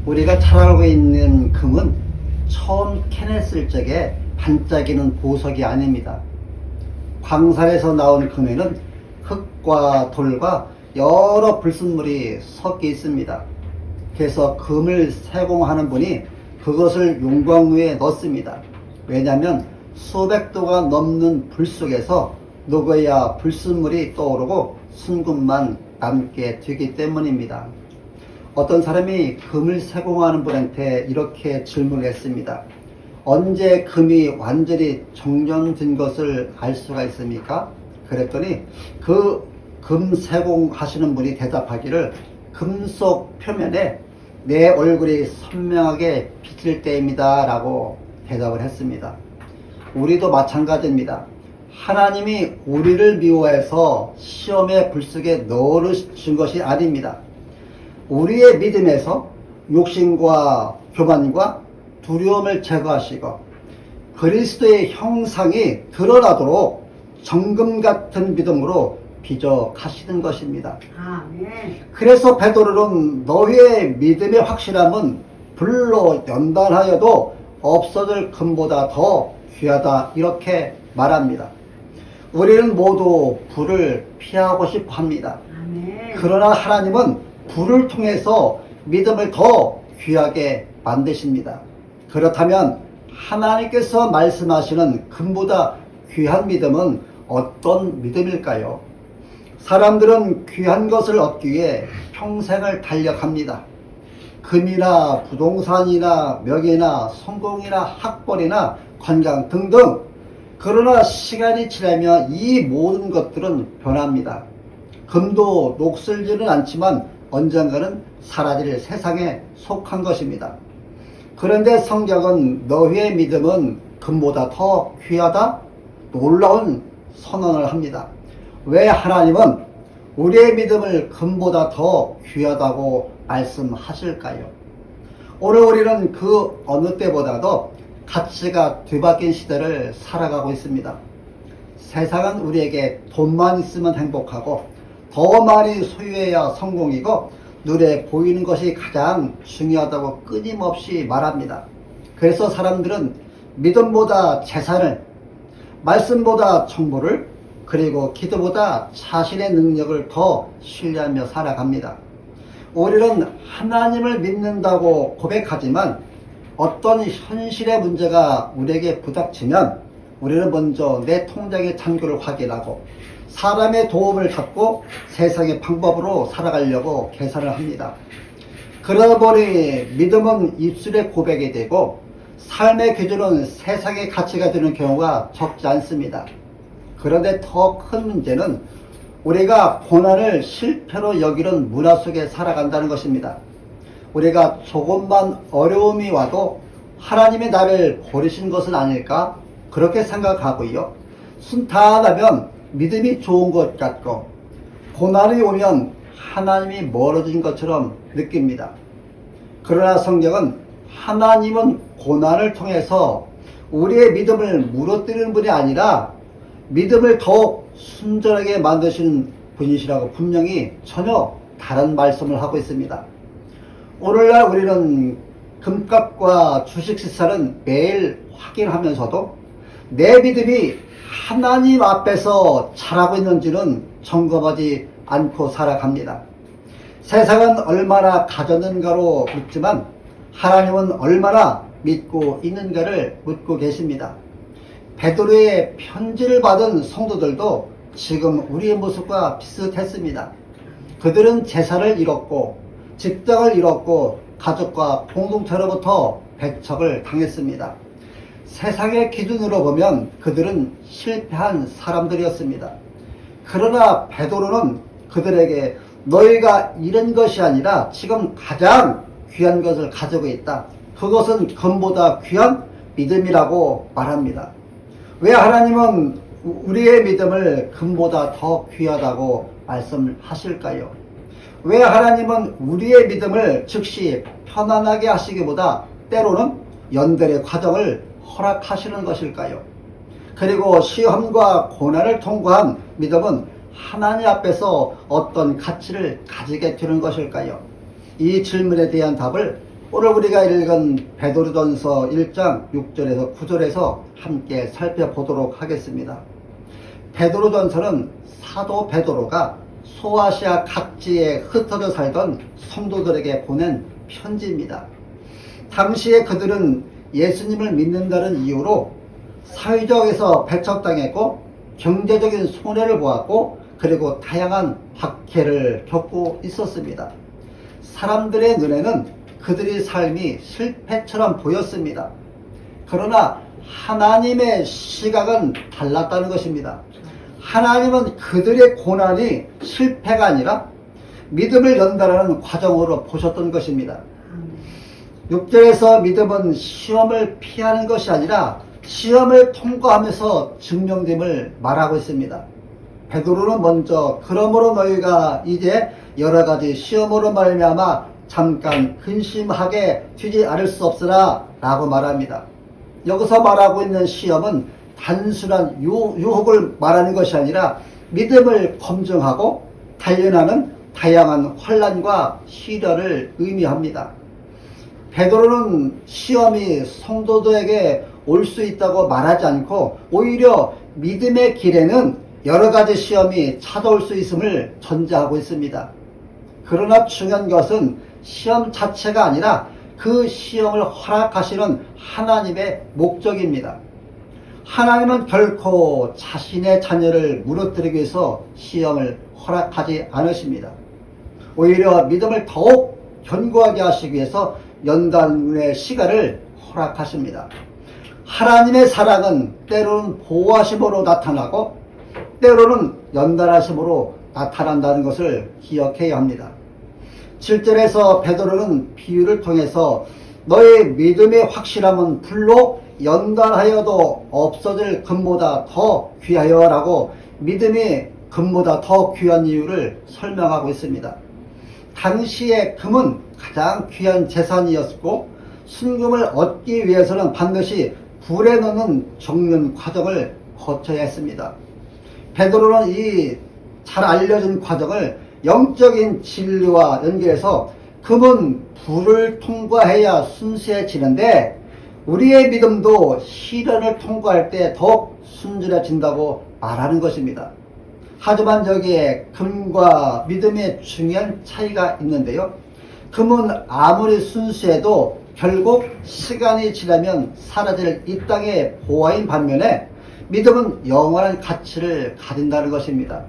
우리가 잘 알고 있는 금은 처음 캐냈을 적에 반짝이는 보석이 아닙니다. 광산에서 나온 금에는 흙과 돌과 여러 불순물이 섞여 있습니다. 그래서 금을 세공하는 분이 그것을 용광로에 넣습니다. 왜냐하면 수백 도가 넘는 불 속에서 녹아야 불순물이 떠오르고 순금만 남게 되기 때문입니다. 어떤 사람이 금을 세공하는 분한테 이렇게 질문을 했습니다. 언제 금이 완전히 정전된 것을 알 수가 있습니까? 그랬더니 그 금 세공하시는 분이 대답하기를 금속 표면에 내 얼굴이 선명하게 비칠 때입니다 라고 대답을 했습니다. 우리도 마찬가지입니다. 하나님이 우리를 미워해서 시험의 불 속에 넣으신 것이 아닙니다. 우리의 믿음에서 욕심과 교만과 두려움을 제거하시고 그리스도의 형상이 드러나도록 정금 같은 믿음으로 빚어가시는 것입니다. 아멘. 그래서 베드로는 너희의 믿음의 확실함은 불로 연단하여도 없어질 금보다 더 귀하다 이렇게 말합니다. 우리는 모두 불을 피하고 싶어 합니다. 아멘. 그러나 하나님은 불을 통해서 믿음을 더 귀하게 만드십니다. 그렇다면 하나님께서 말씀하시는 금보다 귀한 믿음은 어떤 믿음일까요? 사람들은 귀한 것을 얻기 위해 평생을 달려갑니다. 금이나 부동산이나 명예나 성공이나 학벌이나 건강 등등. 그러나 시간이 지나면 이 모든 것들은 변합니다. 금도 녹슬지는 않지만 언젠가는 사라질 세상에 속한 것입니다. 그런데 성경은 너희의 믿음은 금보다 더 귀하다? 놀라운 선언을 합니다. 왜 하나님은 우리의 믿음을 금보다 더 귀하다고 말씀하실까요? 오늘 우리는 그 어느 때보다도 가치가 뒤바뀐 시대를 살아가고 있습니다. 세상은 우리에게 돈만 있으면 행복하고 더 많이 소유해야 성공이고 눈에 보이는 것이 가장 중요하다고 끊임없이 말합니다. 그래서 사람들은 믿음보다 재산을, 말씀보다 정보를, 그리고 기도보다 자신의 능력을 더 신뢰하며 살아갑니다. 우리는 하나님을 믿는다고 고백하지만 어떤 현실의 문제가 우리에게 부닥치면 우리는 먼저 내 통장의 잔고를 확인하고 사람의 도움을 받고 세상의 방법으로 살아가려고 계산을 합니다. 그러다 보니 믿음은 입술의 고백이 되고 삶의 기준은 세상의 가치가 되는 경우가 적지 않습니다. 그런데 더 큰 문제는 우리가 고난을 실패로 여기는 문화 속에 살아간다는 것입니다. 우리가 조금만 어려움이 와도 하나님이 나를 버리신 것은 아닐까? 그렇게 생각하고요. 순탄하면 믿음이 좋은 것 같고 고난이 오면 하나님이 멀어진 것처럼 느낍니다. 그러나 성경은 하나님은 고난을 통해서 우리의 믿음을 무너뜨리는 분이 아니라 믿음을 더욱 순전하게 만드시는 분이시라고 분명히 전혀 다른 말씀을 하고 있습니다. 오늘날 우리는 금값과 주식시세는 매일 확인하면서도 내 믿음이 하나님 앞에서 잘하고 있는지는 점검하지 않고 살아갑니다. 세상은 얼마나 가졌는가로 묻지만 하나님은 얼마나 믿고 있는가를 묻고 계십니다. 베드로의 편지를 받은 성도들도 지금 우리의 모습과 비슷했습니다. 그들은 재산을 잃었고 직장을 잃었고 가족과 공동체로부터 배척을 당했습니다. 세상의 기준으로 보면 그들은 실패한 사람들이었습니다. 그러나 베드로는 그들에게 너희가 잃은 것이 아니라 지금 가장 귀한 것을 가지고 있다. 그것은 금보다 귀한 믿음이라고 말합니다. 왜 하나님은 우리의 믿음을 금보다 더 귀하다고 말씀하실까요? 왜 하나님은 우리의 믿음을 즉시 편안하게 하시기보다 때로는 연결의 과정을 허락하시는 것일까요? 그리고 시험과 고난을 통과한 믿음은 하나님 앞에서 어떤 가치를 가지게 되는 것일까요? 이 질문에 대한 답을 오늘 우리가 읽은 베드로전서 1장 6절에서 9절에서 함께 살펴보도록 하겠습니다. 베드로전서는 사도 베드로가 소아시아 각지에 흩어져 살던 성도들에게 보낸 편지입니다. 당시에 그들은 예수님을 믿는다는 이유로 사회적에서 배척당했고 경제적인 손해를 보았고 그리고 다양한 박해를 겪고 있었습니다. 사람들의 눈에는 그들의 삶이 실패처럼 보였습니다. 그러나 하나님의 시각은 달랐다는 것입니다. 하나님은 그들의 고난이 실패가 아니라 믿음을 연달하는 과정으로 보셨던 것입니다. 6절에서 믿음은 시험을 피하는 것이 아니라 시험을 통과하면서 증명됨을 말하고 있습니다. 베드로는 먼저 그러므로 너희가 이제 여러 가지 시험으로 말미암아 잠깐 근심하게 되지 않을 수 없으나 라고 말합니다. 여기서 말하고 있는 시험은 단순한 유혹을 말하는 것이 아니라 믿음을 검증하고 단련하는 다양한 환난과 시련을 의미합니다. 베드로는 시험이 성도들에게 올 수 있다고 말하지 않고 오히려 믿음의 길에는 여러 가지 시험이 찾아올 수 있음을 전제하고 있습니다. 그러나 중요한 것은 시험 자체가 아니라 그 시험을 허락하시는 하나님의 목적입니다. 하나님은 결코 자신의 자녀를 무너뜨리기 위해서 시험을 허락하지 않으십니다. 오히려 믿음을 더욱 견고하게 하시기 위해서 연단의 시간을 허락하십니다. 하나님의 사랑은 때로는 보호하심으로 나타나고 때로는 연단하심으로 나타난다는 것을 기억해야 합니다. 7절에서 베드로는 비유를 통해서 너의 믿음의 확실함은 불로 연단하여도 없어질 금보다 더 귀하여 라고 믿음이 금보다 더 귀한 이유를 설명하고 있습니다. 당시의 금은 가장 귀한 재산이었고 순금을 얻기 위해서는 반드시 불에 넣는 정면 과정을 거쳐야 했습니다. 베드로는 이 잘 알려진 과정을 영적인 진리와 연결해서 금은 불을 통과해야 순수해지는데 우리의 믿음도 시련을 통과할 때 더욱 순진해진다고 말하는 것입니다. 하지만 여기에 금과 믿음의 중요한 차이가 있는데요. 금은 아무리 순수해도 결국 시간이 지나면 사라질 이 땅의 보화인 반면에 믿음은 영원한 가치를 가진다는 것입니다.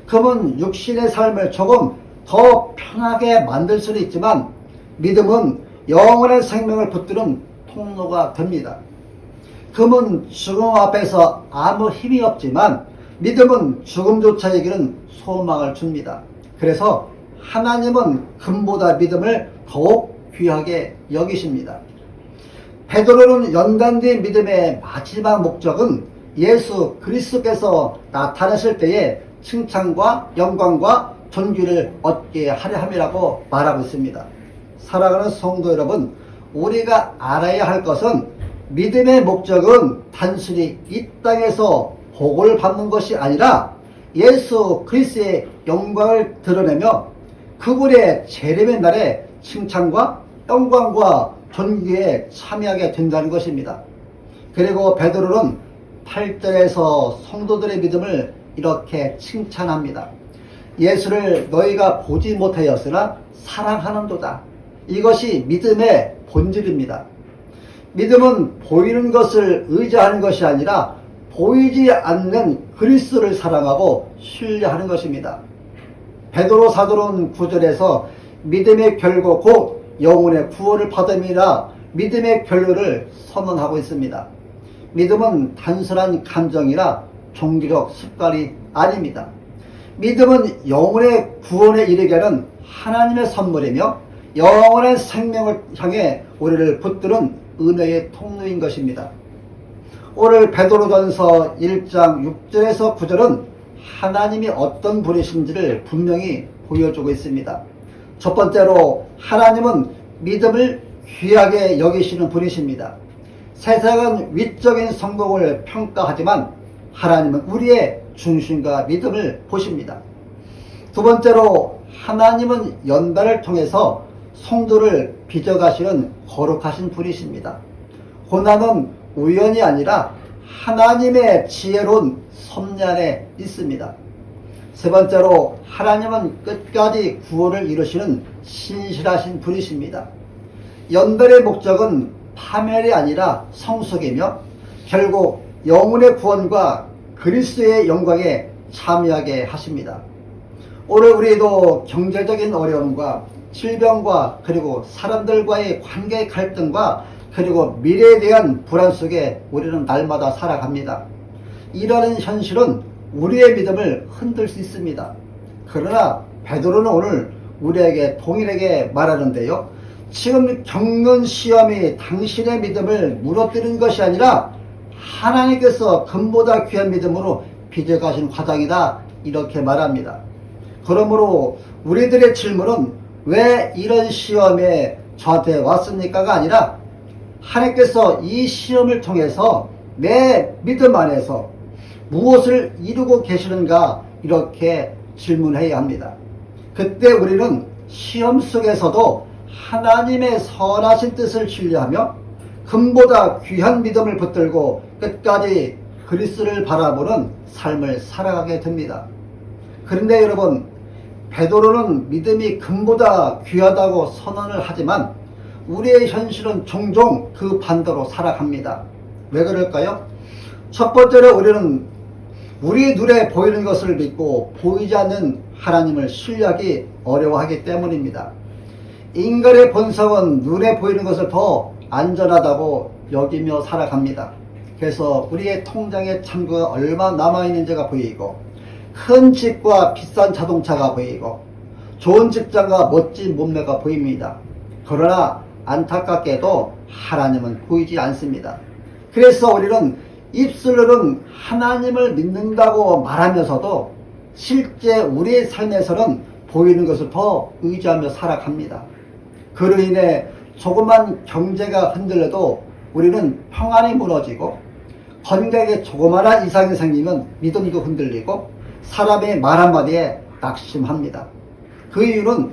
금은 육신의 삶을 조금 더 편하게 만들 수는 있지만 믿음은 영원한 생명을 붙드는 통로가 됩니다. 금은 죽음 앞에서 아무 힘이 없지만 믿음은 죽음조차 이기는 소망을 줍니다. 그래서 하나님은 금보다 믿음을 더욱 귀하게 여기십니다. 베드로는 연단된 믿음의 마지막 목적은 예수 그리스도께서 나타나실 때에 칭찬과 영광과 존귀를 얻게 하려 함이라고 말하고 있습니다. 사랑하는 성도 여러분, 우리가 알아야 할 것은 믿음의 목적은 단순히 이 땅에서 복을 받는 것이 아니라 예수 그리스도의 영광을 드러내며 그분의 재림의 날에 칭찬과 영광과 존귀에 참여하게 된다는 것입니다. 그리고 베드로는 8절에서 성도들의 믿음을 이렇게 칭찬합니다. 예수를 너희가 보지 못하였으나 사랑하는도다. 이것이 믿음의 본질입니다. 믿음은 보이는 것을 의지하는 것이 아니라 보이지 않는 그리스도를 사랑하고 신뢰하는 것입니다. 베드로 사도는 9절에서 믿음의 결과 곧 영혼의 구원을 받음이라 믿음의 결론을 선언하고 있습니다. 믿음은 단순한 감정이라 종교적 습관이 아닙니다. 믿음은 영혼의 구원에 이르게 하는 하나님의 선물이며 영원한 생명을 향해 우리를 붙드는 은혜의 통로인 것입니다. 오늘 베드로전서 1장 6절에서 9절은 하나님이 어떤 분이신지를 분명히 보여주고 있습니다. 첫 번째로 하나님은 믿음을 귀하게 여기시는 분이십니다. 세상은 위적인 성공을 평가하지만 하나님은 우리의 중심과 믿음을 보십니다. 두 번째로 하나님은 연단을 통해서 성도를 빚어가시는 거룩하신 분이십니다. 고난은 우연이 아니라 하나님의 지혜로운 섭리 안에 있습니다. 세 번째로 하나님은 끝까지 구원을 이루시는 신실하신 분이십니다. 연단의 목적은 파멸이 아니라 성숙이며 결국 영혼의 구원과 그리스도의 영광에 참여하게 하십니다. 오늘 우리도 경제적인 어려움과 질병과 그리고 사람들과의 관계 갈등과 그리고 미래에 대한 불안 속에 우리는 날마다 살아갑니다. 이러한 현실은 우리의 믿음을 흔들 수 있습니다. 그러나 베드로는 오늘 우리에게 동일하게 말하는데요. 지금 겪는 시험이 당신의 믿음을 무너뜨리는 것이 아니라 하나님께서 금보다 귀한 믿음으로 빚어가신 과정이다. 이렇게 말합니다. 그러므로 우리들의 질문은 왜 이런 시험에 저한테 왔습니까가 아니라 하나님께서 이 시험을 통해서 내 믿음 안에서 무엇을 이루고 계시는가 이렇게 질문해야 합니다. 그때 우리는 시험 속에서도 하나님의 선하신 뜻을 신뢰하며 금보다 귀한 믿음을 붙들고 끝까지 그리스도를 바라보는 삶을 살아가게 됩니다. 그런데 여러분, 베드로는 믿음이 금보다 귀하다고 선언을 하지만 우리의 현실은 종종 그 반대로 살아갑니다. 왜 그럴까요? 첫 번째로 우리는 우리 눈에 보이는 것을 믿고 보이지 않는 하나님을 신뢰하기 어려워하기 때문입니다. 인간의 본성은 눈에 보이는 것을 더 안전하다고 여기며 살아갑니다. 그래서 우리의 통장에 잔고가 얼마 남아있는지가 보이고 큰 집과 비싼 자동차가 보이고 좋은 직장과 멋진 몸매가 보입니다. 그러나 안타깝게도 하나님은 보이지 않습니다. 그래서 우리는 입술로는 하나님을 믿는다고 말하면서도 실제 우리의 삶에서는 보이는 것을 더 의지하며 살아갑니다. 그로 인해 조그만 경제가 흔들려도 우리는 평안이 무너지고 건강에 조그마한 이상이 생기면 믿음도 흔들리고 사람의 말 한마디에 낙심합니다. 그 이유는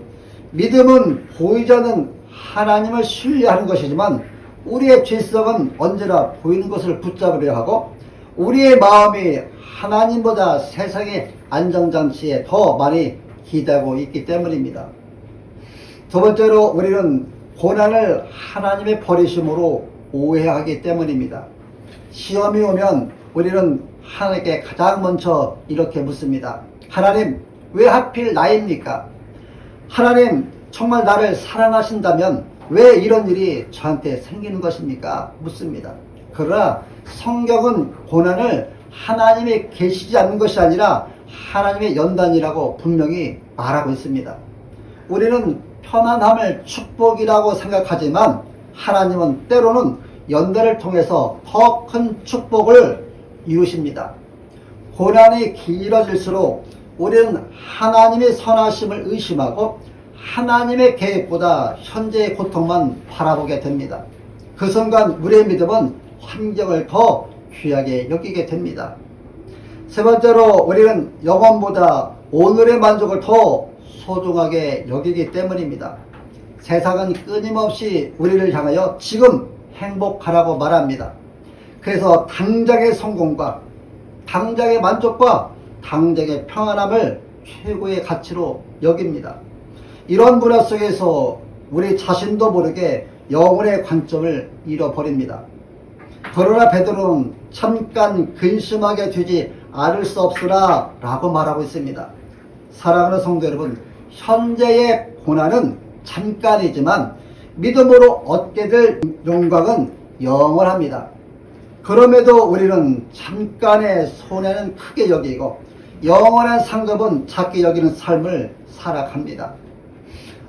믿음은 보이지 않는 하나님을 신뢰하는 것이지만 우리의 죄성은 언제나 보이는 것을 붙잡으려 하고 우리의 마음이 하나님보다 세상의 안정장치에 더 많이 기대고 있기 때문입니다. 두 번째로 우리는 고난을 하나님의 버리심으로 오해하기 때문입니다. 시험이 오면 우리는 하나님께 가장 먼저 이렇게 묻습니다. 하나님, 왜 하필 나입니까? 하나님, 정말 나를 사랑하신다면 왜 이런 일이 저한테 생기는 것입니까? 묻습니다. 그러나 성경은 고난을 하나님이 계시지 않는 것이 아니라 하나님의 연단이라고 분명히 말하고 있습니다. 우리는 편안함을 축복이라고 생각하지만 하나님은 때로는 연단을 통해서 더 큰 축복을 이루십니다. 고난이 길어질수록 우리는 하나님의 선하심을 의심하고 하나님의 계획보다 현재의 고통만 바라보게 됩니다. 그 순간 우리의 믿음은 환경을 더 귀하게 여기게 됩니다. 세 번째로 우리는 영원보다 오늘의 만족을 더 소중하게 여기기 때문입니다. 세상은 끊임없이 우리를 향하여 지금 행복하라고 말합니다. 그래서 당장의 성공과 당장의 만족과 당장의 평안함을 최고의 가치로 여깁니다. 이런 문화 속에서 우리 자신도 모르게 영혼의 관점을 잃어버립니다. 그러나 베드로는 잠깐 근심하게 되지 않을 수 없으라 라고 말하고 있습니다. 사랑하는 성도 여러분, 현재의 고난은 잠깐이지만 믿음으로 얻게 될 영광은 영원합니다. 그럼에도 우리는 잠깐의 손해는 크게 여기고 영원한 상급은 작게 여기는 삶을 살아갑니다.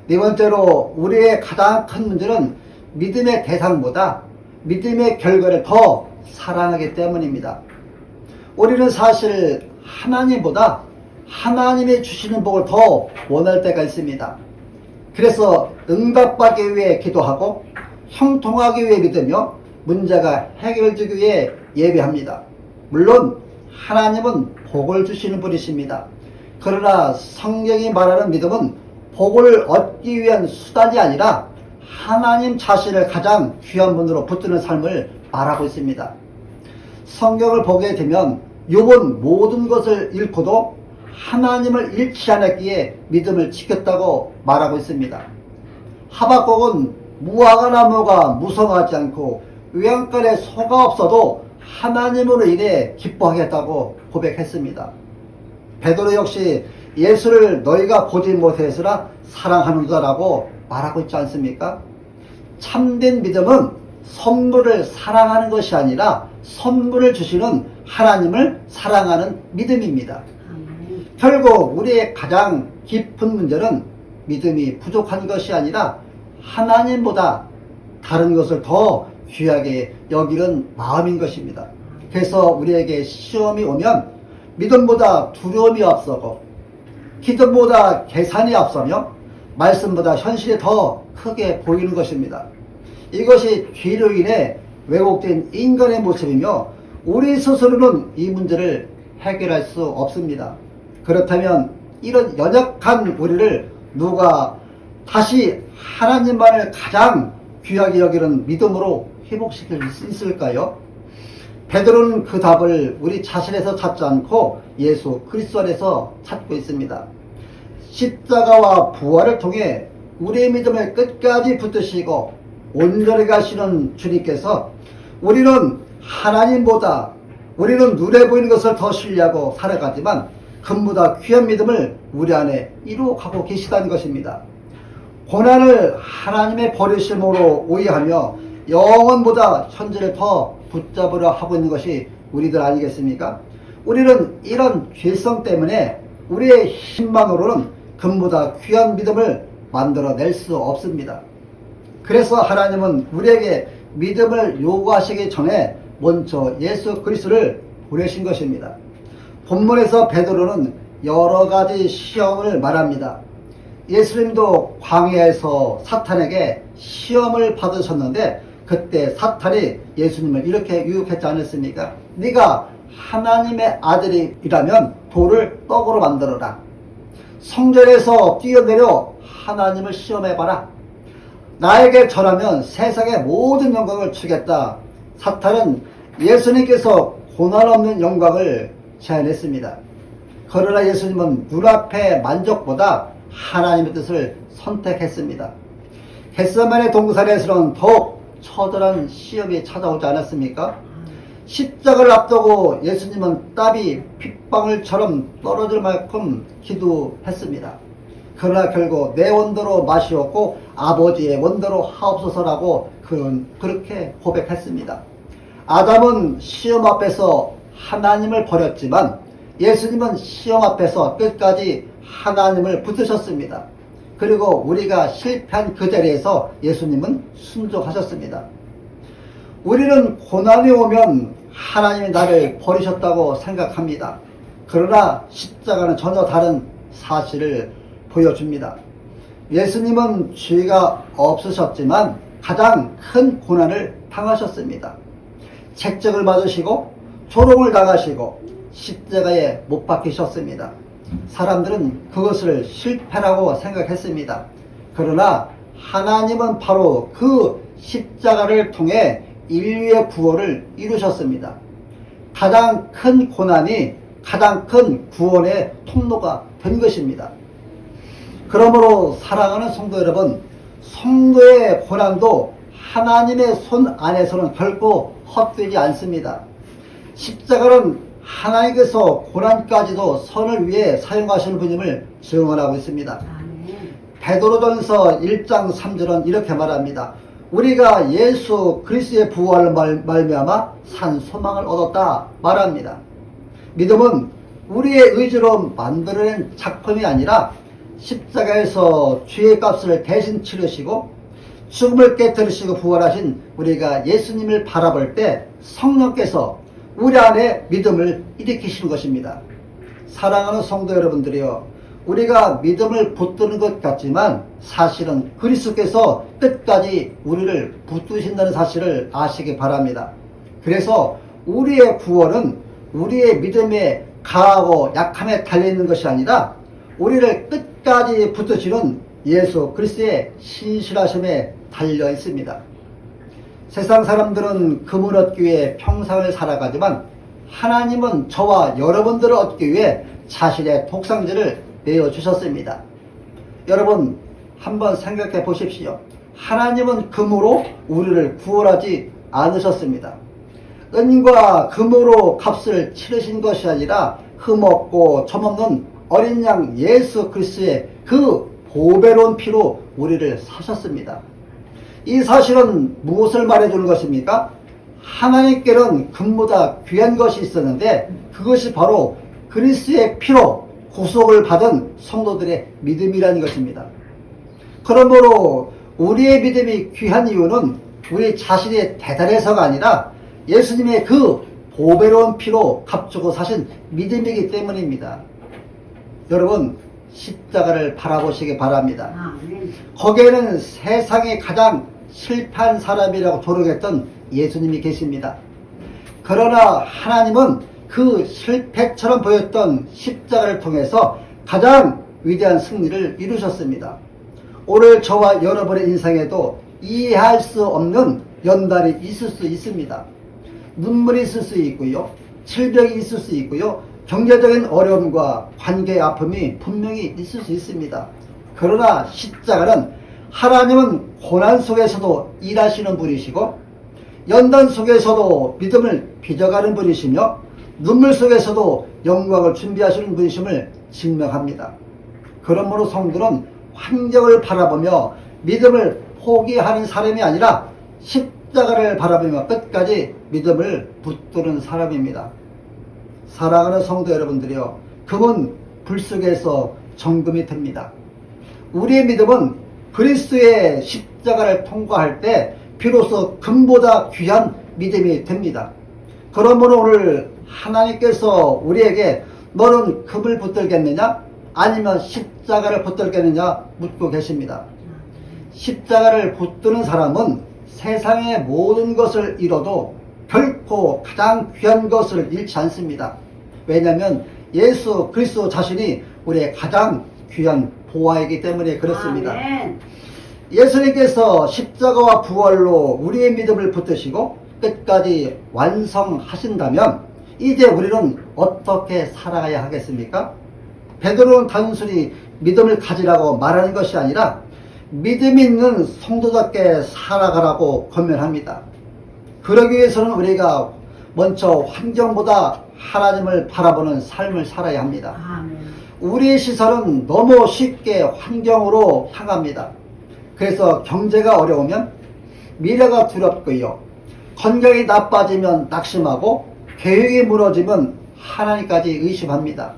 네 번째로 우리의 가장 큰 문제는 믿음의 대상보다 믿음의 결과를 더 사랑하기 때문입니다. 우리는 사실 하나님보다 하나님이 주시는 복을 더 원할 때가 있습니다. 그래서 응답받기 위해 기도하고 형통하기 위해 믿으며 문제가 해결되기 위해 예배합니다. 물론 하나님은 복을 주시는 분이십니다. 그러나 성경이 말하는 믿음은 복을 얻기 위한 수단이 아니라 하나님 자신을 가장 귀한 분으로 붙드는 삶을 말하고 있습니다. 성경을 보게 되면 욥은 모든 것을 잃고도 하나님을 잃지 않았기에 믿음을 지켰다고 말하고 있습니다. 하박국은 무화과 나무가 무성하지 않고 외양간에 소가 없어도 하나님으로 인해 기뻐하겠다고 고백했습니다. 베드로 역시 예수를 너희가 보지 못해서라 사랑하는다라고 말하고 있지 않습니까? 참된 믿음은 선물을 사랑하는 것이 아니라 선물을 주시는 하나님을 사랑하는 믿음입니다. 결국 우리의 가장 깊은 문제는 믿음이 부족한 것이 아니라 하나님보다 다른 것을 더 귀하게 여기는 마음인 것입니다. 그래서 우리에게 시험이 오면 믿음보다 두려움이 앞서고 기도보다 계산이 앞서며 말씀보다 현실이 더 크게 보이는 것입니다. 이것이 죄로 인해 왜곡된 인간의 모습이며 우리 스스로는 이 문제를 해결할 수 없습니다. 그렇다면 이런 연약한 우리를 누가 다시 하나님만을 가장 귀하게 여기는 믿음으로 회복시킬 수 있을까요? 베드로는 그 답을 우리 자신에서 찾지 않고 예수 그리스도 안에서 찾고 있습니다. 십자가와 부활을 통해 우리의 믿음을 끝까지 붙드시고 온전히 가시는 주님께서 우리는 하나님보다 우리는 눈에 보이는 것을 더 신뢰하고 살아가지만 그보다 귀한 믿음을 우리 안에 이루어가고 계시다는 것입니다. 고난을 하나님의 버리심으로 오해하며 영원보다 현재를 더 붙잡으려 하고 있는 것이 우리들 아니겠습니까? 우리는 이런 죄성 때문에 우리의 힘만으로는 금보다 귀한 믿음을 만들어낼 수 없습니다. 그래서 하나님은 우리에게 믿음을 요구하시기 전에 먼저 예수 그리스도를 보내신 것입니다. 본문에서 베드로는 여러 가지 시험을 말합니다. 예수님도 광야에서 사탄에게 시험을 받으셨는데 그때 사탄이 예수님을 이렇게 유혹했지 않았습니까? 네가 하나님의 아들이라면 돌을 떡으로 만들어라. 성전에서 뛰어내려 하나님을 시험해봐라. 나에게 절하면 세상의 모든 영광을 주겠다. 사탄은 예수님께서 고난 없는 영광을 제안했습니다. 그러나 예수님은 눈앞의 만족보다 하나님의 뜻을 선택했습니다. 겟세마네 동산에서는 더욱 처절한 시험이 찾아오지 않았습니까? 십자가를 앞두고 예수님은 땀이 핏방울처럼 떨어질 만큼 기도했습니다. 그러나 결국 내 원대로 마시옵고 아버지의 원대로 하옵소서라고 그렇게 고백했습니다. 아담은 시험 앞에서 하나님을 버렸지만 예수님은 시험 앞에서 끝까지 하나님을 붙드셨습니다. 그리고 우리가 실패한 그 자리에서 예수님은 순종하셨습니다. 우리는 고난이 오면 하나님이 나를 버리셨다고 생각합니다. 그러나 십자가는 전혀 다른 사실을 보여줍니다. 예수님은 죄가 없으셨지만 가장 큰 고난을 당하셨습니다. 책적을 맞으시고 조롱을 당하시고 십자가에 못 박히셨습니다. 사람들은 그것을 실패라고 생각했습니다. 그러나 하나님은 바로 그 십자가를 통해 인류의 구원을 이루셨습니다. 가장 큰 고난이 가장 큰 구원의 통로가 된 것입니다. 그러므로 사랑하는 성도 여러분, 성도의 고난도 하나님의 손 안에서는 결코 헛되지 않습니다. 십자가는 하나님께서 고난까지도 선을 위해 사용하시는 분임을 증언하고 있습니다. 베드로전서 1장 3절은 이렇게 말합니다. 우리가 예수 그리스도의 부활을 말미암아 산 소망을 얻었다 말합니다. 믿음은 우리의 의지로 만들어낸 작품이 아니라 십자가에서 죄의 값을 대신 치르시고 죽음을 깨뜨리시고 부활하신 우리가 예수님을 바라볼 때 성령께서 우리 안에 믿음을 일으키시는 것입니다. 사랑하는 성도 여러분들이요, 우리가 믿음을 붙드는 것 같지만 사실은 그리스도께서 끝까지 우리를 붙드신다는 사실을 아시기 바랍니다. 그래서 우리의 구원은 우리의 믿음에 강하고 약함에 달려있는 것이 아니라 우리를 끝까지 붙드시는 예수 그리스도의 신실하심에 달려 있습니다. 세상 사람들은 금을 얻기 위해 평생을 살아가지만 하나님은 저와 여러분들을 얻기 위해 자신의 독생자를 내어주셨습니다. 여러분 한번 생각해 보십시오. 하나님은 금으로 우리를 구원하지 않으셨습니다. 은과 금으로 값을 치르신 것이 아니라 흠없고 점없는 어린 양 예수 그리스도의 그 보배로운 피로 우리를 사셨습니다. 이 사실은 무엇을 말해주는 것입니까? 하나님께는 금보다 귀한 것이 있었는데 그것이 바로 그리스도의 피로 구속을 받은 성도들의 믿음이라는 것입니다. 그러므로 우리의 믿음이 귀한 이유는 우리 자신이 대단해서가 아니라 예수님의 그 보배로운 피로 값주고 사신 믿음이기 때문입니다. 여러분 십자가를 바라보시기 바랍니다. 거기에는 세상에 가장 실패한 사람이라고 조롱했던 예수님이 계십니다. 그러나 하나님은 그 실패처럼 보였던 십자가를 통해서 가장 위대한 승리를 이루셨습니다. 오늘 저와 여러분의 인생에도 이해할 수 없는 연단이 있을 수 있습니다. 눈물이 있을 수 있고요. 질병이 있을 수 있고요. 경제적인 어려움과 관계의 아픔이 분명히 있을 수 있습니다. 그러나 십자가는 하나님은 고난 속에서도 일하시는 분이시고 연단 속에서도 믿음을 빚어가는 분이시며 눈물 속에서도 영광을 준비하시는 분이심을 증명합니다. 그러므로 성도는 환경을 바라보며 믿음을 포기하는 사람이 아니라 십자가를 바라보며 끝까지 믿음을 붙드는 사람입니다. 사랑하는 성도 여러분들이여, 금은 불 속에서 정금이 됩니다. 우리의 믿음은 그리스도의 십자가를 통과할 때 비로소 금보다 귀한 믿음이 됩니다. 그러므로 오늘 하나님께서 우리에게 너는 금을 붙들겠느냐 아니면 십자가를 붙들겠느냐 묻고 계십니다. 십자가를 붙드는 사람은 세상의 모든 것을 잃어도 결코 가장 귀한 것을 잃지 않습니다. 왜냐하면 예수 그리스도 자신이 우리의 가장 귀한 보화이기 때문에 그렇습니다. 아멘. 예수님께서 십자가와 부활로 우리의 믿음을 붙드시고 끝까지 완성하신다면 이제 우리는 어떻게 살아가야 하겠습니까? 베드로는 단순히 믿음을 가지라고 말하는 것이 아니라 믿음 있는 성도답게 살아가라고 권면합니다. 그러기 위해서는 우리가 먼저 환경보다 하나님을 바라보는 삶을 살아야 합니다. 우리의 시선은 너무 쉽게 환경으로 향합니다. 그래서 경제가 어려우면 미래가 두렵고요. 건강이 나빠지면 낙심하고 계획이 무너지면 하나님까지 의심합니다.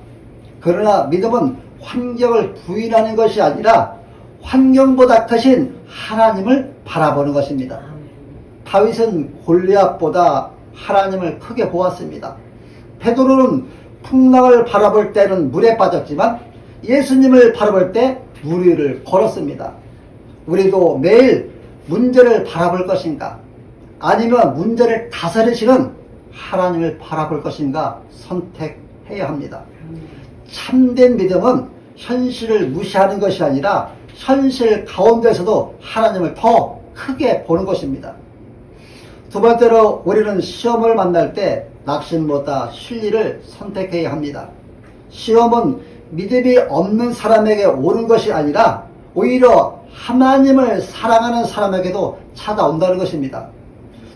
그러나 믿음은 환경을 부인하는 것이 아니라 환경보다 크신 하나님을 바라보는 것입니다. 다윗은 골리앗보다 하나님을 크게 보았습니다. 베드로는 풍랑을 바라볼 때는 물에 빠졌지만 예수님을 바라볼 때 물 위를 걸었습니다. 우리도 매일 문제를 바라볼 것인가 아니면 문제를 다스리시는 하나님을 바라볼 것인가 선택해야 합니다. 참된 믿음은 현실을 무시하는 것이 아니라 현실 가운데서도 하나님을 더 크게 보는 것입니다. 두 번째로 우리는 시험을 만날 때 낙심보다 진리를 선택해야 합니다. 시험은 믿음이 없는 사람에게 오는 것이 아니라 오히려 하나님을 사랑하는 사람에게도 찾아온다는 것입니다.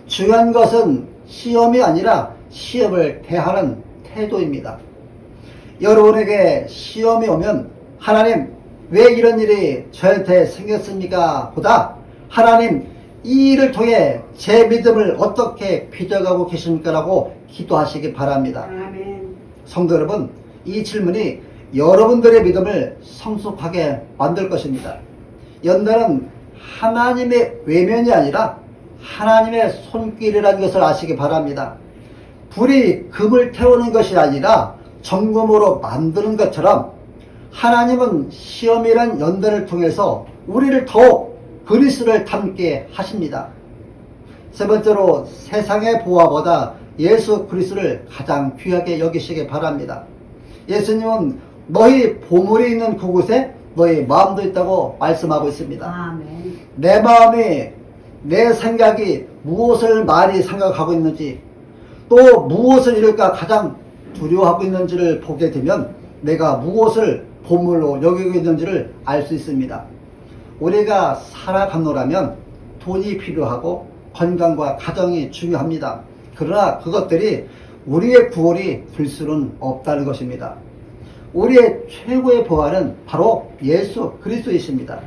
중요한 것은 시험이 아니라 시험을 대하는 태도입니다. 여러분에게 시험이 오면 하나님 왜 이런 일이 저한테 생겼습니까? 보다 하나님 이 일을 통해 제 믿음을 어떻게 빚어가고 계십니까? 라고 기도하시기 바랍니다. 아멘. 성도 여러분, 이 질문이 여러분들의 믿음을 성숙하게 만들 것입니다. 연단은 하나님의 외면이 아니라 하나님의 손길이라는 것을 아시기 바랍니다. 불이 금을 태우는 것이 아니라 정금으로 만드는 것처럼 하나님은 시험이란 연단을 통해서 우리를 더욱 그리스도를 닮게 하십니다. 세 번째로 세상의 보화보다 예수 그리스도를 가장 귀하게 여기시기 바랍니다. 예수님은 너희 보물이 있는 그곳에 너의 마음도 있다고 말씀하고 있습니다. 아멘. 내 마음이, 내 생각이 무엇을 많이 생각하고 있는지, 또 무엇을 이룰까 가장 두려워하고 있는지를 보게 되면 내가 무엇을 보물로 여기고 있는지를 알 수 있습니다. 우리가 살아가노라면 돈이 필요하고 건강과 가정이 중요합니다. 그러나 그것들이 우리의 구원이 될 수는 없다는 것입니다. 우리의 최고의 보안은 바로 예수 그리스도이십니다.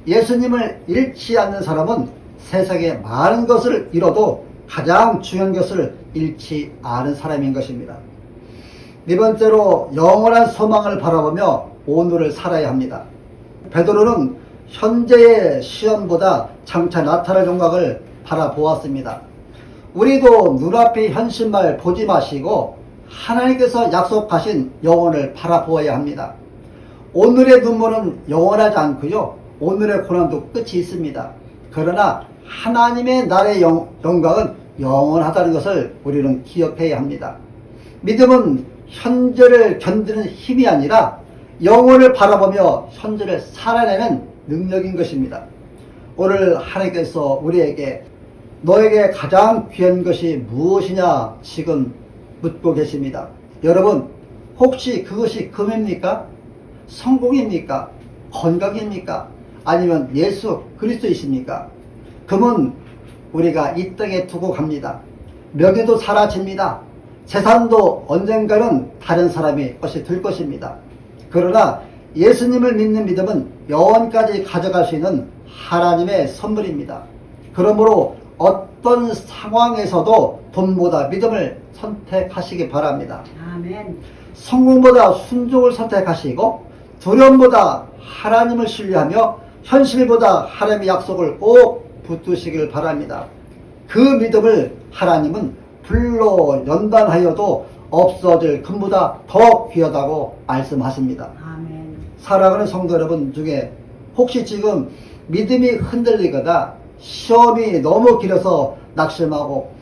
예수님을 잃지 않는 사람은 세상에 많은 것을 잃어도 가장 중요한 것을 잃지 않은 사람인 것입니다. 네 번째로 영원한 소망을 바라보며 오늘을 살아야 합니다. 베드로는 현재의 시험보다 장차 나타날 영광을 바라보았습니다. 우리도 눈앞의 현실만 보지 마시고 하나님께서 약속하신 영혼을 바라보아야 합니다. 오늘의 눈물은 영원하지 않고요, 오늘의 고난도 끝이 있습니다. 그러나 하나님의 나라의 영광은 영원하다는 것을 우리는 기억해야 합니다. 믿음은 현재를 견디는 힘이 아니라 영혼을 바라보며 현재를 살아내는 능력인 것입니다. 오늘 하나님께서 우리에게 너에게 가장 귀한 것이 무엇이냐 지금 묻고 계십니다. 여러분, 혹시 그것이 금입니까? 성공입니까? 건강입니까? 아니면 예수 그리스도이십니까? 금은 우리가 이 땅에 두고 갑니다. 명예도 사라집니다. 재산도 언젠가는 다른 사람의 것이 될 것입니다. 그러나 예수님을 믿는 믿음은 영원까지 가져갈 수 있는 하나님의 선물입니다. 그러므로 어떤 상황에서도 돈보다 믿음을 선택하시기 바랍니다. 아멘. 성공보다 순종을 선택하시고 두려움보다 하나님을 신뢰하며 현실보다 하나님의 약속을 꼭 붙드시길 바랍니다. 그 믿음을 하나님은 불로 연단하여도 없어질 금보다 더 귀하다고 말씀하십니다. 아멘. 사랑하는 성도 여러분 중에 혹시 지금 믿음이 흔들리거나 시험이 너무 길어서 낙심하고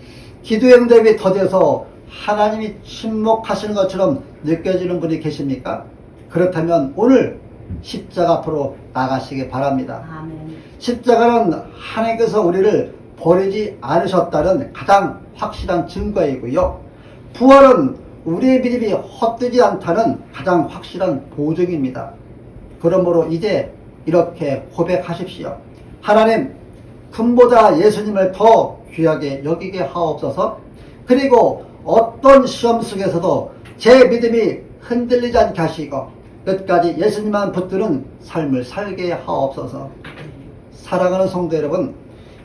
기도의 응답이 더뎌서 하나님이 침묵하시는 것처럼 느껴지는 분이 계십니까? 그렇다면 오늘 십자가 앞으로 나가시기 바랍니다. 아멘. 십자가는 하나님께서 우리를 버리지 않으셨다는 가장 확실한 증거이고요. 부활은 우리의 믿음이 헛되지 않다는 가장 확실한 보증입니다. 그러므로 이제 이렇게 고백하십시오. 하나님, 금보다 예수님을 더 귀하게 여기게 하옵소서. 그리고 어떤 시험 속에서도 제 믿음이 흔들리지 않게 하시고 끝까지 예수님만 붙드는 삶을 살게 하옵소서. 사랑하는 성도 여러분,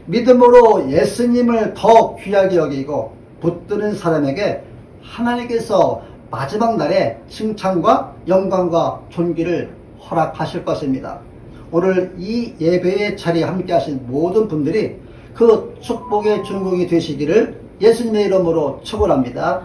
믿음으로 예수님을 더 귀하게 여기고 붙드는 사람에게 하나님께서 마지막 날에 칭찬과 영광과 존귀를 허락하실 것입니다. 오늘 이 예배의 자리에 함께 하신 모든 분들이 그 축복의 주인공이 되시기를 예수님의 이름으로 축원합니다.